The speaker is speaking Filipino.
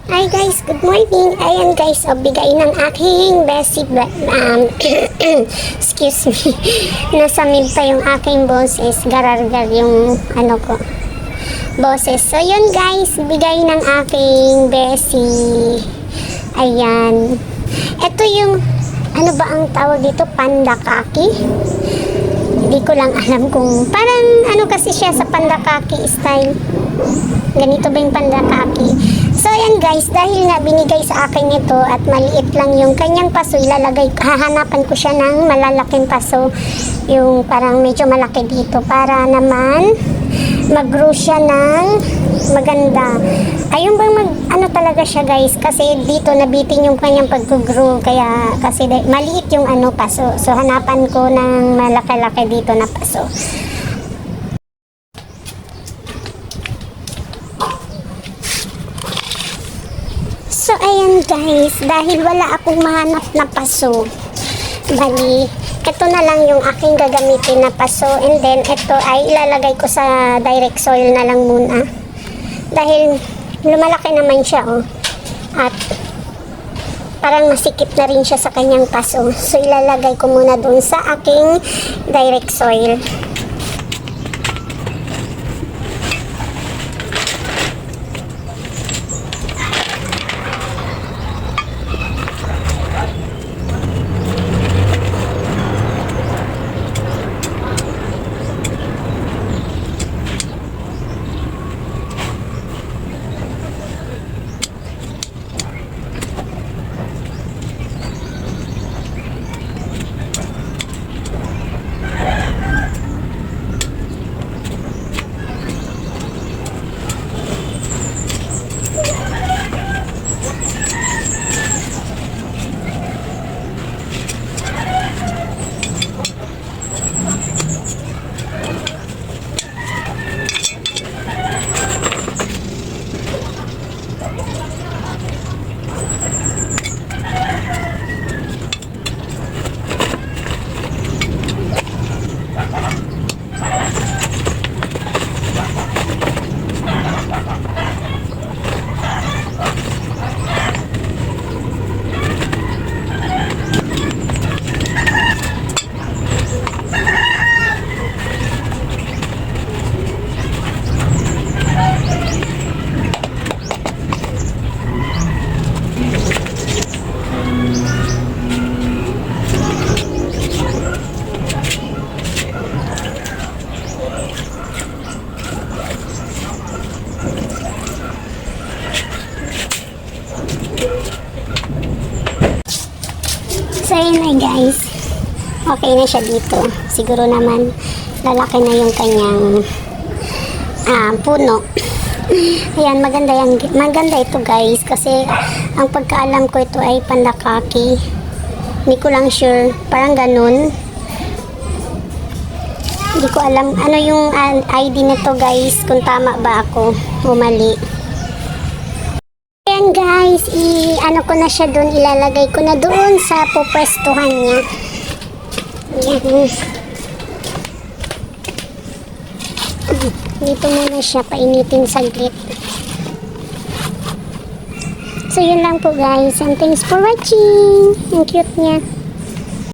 Hi guys, good morning. Ayan guys, bigay ng aking besi, excuse me, nasa mid pa yung aking boses, garargar yung ano ko, boses. So yun guys, bigay ng aking besi. Ayan. Ito yung, ano ba ang tawag dito? Panda kaki? Hindi ko lang alam kung, parang ano kasi siya sa panda kaki style. Ganito ba yung panda kaki? So ayan guys, dahil nga binigay sa akin ito at maliit lang yung kanyang paso, hahanapan ko siya ng malalaking paso, yung parang medyo malaki dito para naman mag-grow siya ng maganda. Ayun bang ano talaga siya guys, kasi dito nabitin yung kanyang pag-grow, kaya kasi maliit yung ano paso. So hanapan ko ng malaki-laki dito na paso. So ayan guys, dahil wala akong mahanap na paso, bali ito na lang yung aking gagamitin na paso, and then ito ay ilalagay ko sa direct soil na lang muna dahil lumalaki naman siya at parang masikip na rin siya sa kanyang paso. So ilalagay ko muna dun sa aking direct soil. So yun na guys, okay na siya dito. Siguro naman lalaki na yung kanyang puno. Ayan, maganda ito guys, kasi ang pagkaalam ko ito ay panda kaki. Hindi ko lang sure, parang ganun. Hindi ko alam ano yung ID nito guys, kung tama ba ako o mali. Ayan guys, ano ko na siya doon, ilalagay ko na doon sa pupwestuhan niya. Ayan. Dito muna siya, painitin saglit. So yun lang po guys, and thanks for watching. Ang cute niya.